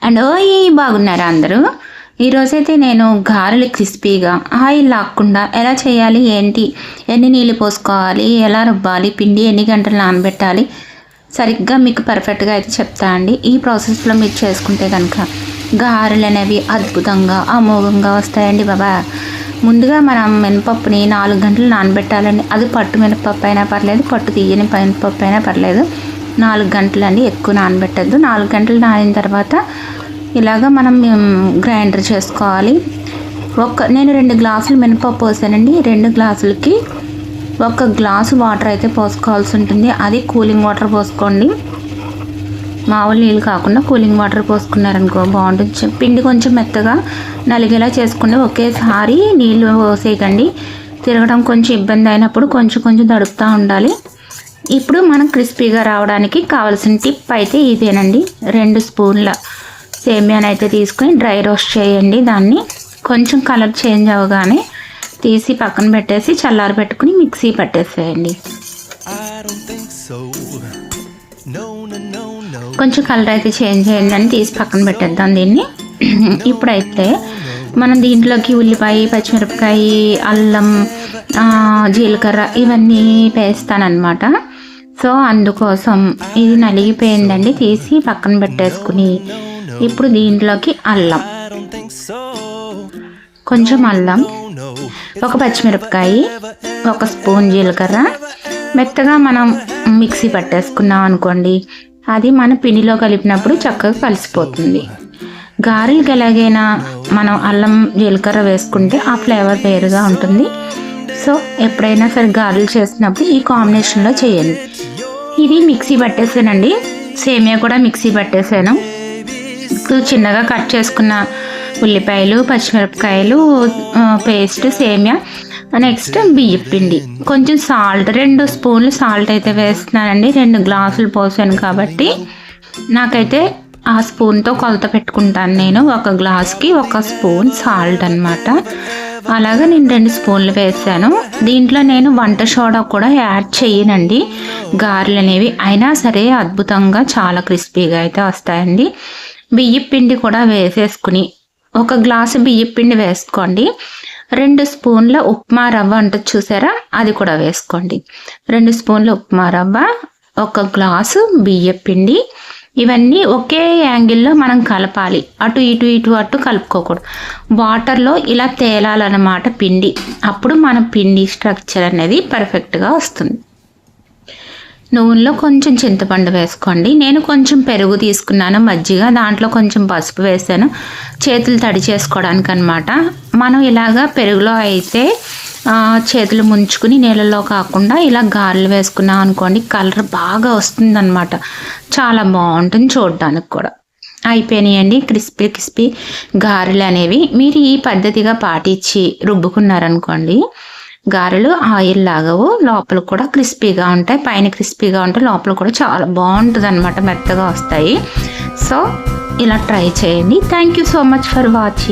And బాగున్నారా అందరూ? ఈరోజైతే నేను గారెలు క్రిస్పీగా ఆయిల్ లాక్కుండా ఎలా చేయాలి, ఏంటి, ఎన్ని నీళ్ళు పోసుకోవాలి, ఎలా రుబ్బాలి, పిండి ఎన్ని గంటలు నానబెట్టాలి, సరిగ్గా మీకు పర్ఫెక్ట్గా అయితే చెప్తా అండి. ఈ ప్రాసెస్లో మీరు చేసుకుంటే కనుక గారెలు అనేవి అద్భుతంగా అమోఘంగా వస్తాయండి బాబా. ముందుగా మనం మినపప్పుని 4 గంటలు నానబెట్టాలండి. అది పట్టు మినపప్పు అయినా పర్లేదు, పట్టు తీయని మినపప్పు అయినా పర్లేదు. 4 గంటలు అండి, ఎక్కువ నానబెట్టద్దు. 4 గంటలు నానిన తర్వాత ఇలాగ మనం గ్రైండర్ చేసుకోవాలి. నేను 2 గ్లాసులు మినపప్పు పోసానండి. 2 గ్లాసులకి 1 గ్లాసు వాటర్ అయితే పోసుకోవాల్సి ఉంటుంది. అది కూలింగ్ వాటర్ పోసుకోండి, మామూలు నీళ్ళు కాకుండా కూలింగ్ వాటర్ పోసుకున్నారనుకో బాగుంటుంది. పిండి కొంచెం మెత్తగా నలిగేలా చేసుకుని ఒకేసారి నీళ్ళు పోసేయకండి. తిరగడం కొంచెం ఇబ్బంది అయినప్పుడు కొంచెం కొంచెం తడుపుతూ ఉండాలి. ఇప్పుడు మనం క్రిస్పీగా రావడానికి కావాల్సిన టిప్ అయితే ఇదేనండి. 2 స్పూన్ల సేమియాని అయితే తీసుకొని డ్రై రోస్ట్ చేయండి. దాన్ని కొంచెం కలర్ చేంజ్ అవ్వగానే తీసి పక్కన పెట్టేసి చల్లారి పెట్టుకుని మిక్సీ పట్టేసేయండి. కొంచెం కలర్ అయితే చేంజ్ అయ్యిందని తీసి పక్కన పెట్టేద్దాం దీన్ని. ఇప్పుడైతే మనం దీంట్లోకి ఉల్లిపాయ, పచ్చిమిరపకాయ, అల్లం, జీలకర్ర ఇవన్నీ వేస్తానన్నమాట. సో అందుకోసం ఇది నలిగిపోయిందండి, తీసి పక్కన పెట్టేసుకుని ఇప్పుడు దీంట్లోకి అల్లం, కొంచెం అల్లం, 1 పచ్చిమిరపకాయ, 1 స్పూన్ జీలకర్ర మెత్తగా మనం మిక్సీ పట్టేసుకున్నాం అనుకోండి, అది మన పిండిలో కలిపినప్పుడు చక్కగా కలిసిపోతుంది. గారెలకి ఎలాగైనా మనం అల్లం జీలకర్ర వేసుకుంటే ఆ ఫ్లేవర్ వేరుగా ఉంటుంది. సో ఎప్పుడైనా సరే గారెలు చేసినప్పుడు ఈ కాంబినేషన్లో చేయండి. ఇది మిక్సీ పట్టేసానండి, సేమియా కూడా మిక్సీ పట్టేసాను. చిన్నగా కట్ చేసుకున్న ఉల్లిపాయలు, పచ్చిమిరపకాయలు పేస్ట్, సేమియా, నెక్స్ట్ బియ్యం పిండి, కొంచెం సాల్ట్, 2 స్పూన్లు సాల్ట్ అయితే వేస్తున్నానండి. 2 గ్లాసులు పోసాను కాబట్టి నాకైతే ఆ స్పూన్తో కొలత పెట్టుకుంటాను నేను. 1 గ్లాస్కి 1 స్పూన్ సాల్ట్ అనమాట. అలాగా నేను 2 స్పూన్లు వేసాను. దీంట్లో నేను వంట సోడా కూడా యాడ్ చేయనండి. గారెలు అనేవి అయినా సరే అద్భుతంగా చాలా క్రిస్పీగా అయితే వస్తాయండి. బియ్యం పిండి కూడా వేసేసుకుని 1 గ్లాసు బియ్యం పిండి వేసుకోండి. 2 స్పూన్ల ఉప్మా రవ్వ ఉంటుంది చూసారా, అది కూడా వేసుకోండి. 2 స్పూన్ల ఉప్మా రవ్వ, 1 గ్లాసు బియ్యం పిండి, ఇవన్నీ ఒకే యాంగిల్లో మనం కలపాలి. అటు ఇటు కలుపుకోకూడదు. వాటర్లో ఇలా తేలాలన్నమాట పిండి. అప్పుడు మన పిండి స్ట్రక్చర్ అనేది పర్ఫెక్ట్గా వస్తుంది. నూనెలో కొంచెం చింతపండు వేసుకోండి. నేను కొంచెం పెరుగు తీసుకున్నాను, మజ్జిగ, దాంట్లో కొంచెం పసుపు వేసాను చేతులు తడి చేసుకోవడానికి అనమాట. మనం ఇలాగా పెరుగులో అయితే చేతులు ముంచుకుని నీళ్ళలో కాకుండా ఇలా గారెలు వేసుకున్నాం అనుకోండి, కలర్ బాగా వస్తుందన్నమాట. చాలా బాగుంటుంది చూడడానికి కూడా. అయిపోయినాయండి క్రిస్పీ గారెలు అనేవి. మీరు ఈ పద్ధతిగా పాటించి రుబ్బుకున్నారనుకోండి, గారెలు ఆయిల్ లాగవు, లోపల కూడా క్రిస్పీగా ఉంటాయి. పైన క్రిస్పీగా ఉంటాయి, లోపల కూడా చాలా బాగుంటుంది అనమాట, మెత్తగా వస్తాయి. సో ఇలా ట్రై చేయండి. Thank you so much for watching.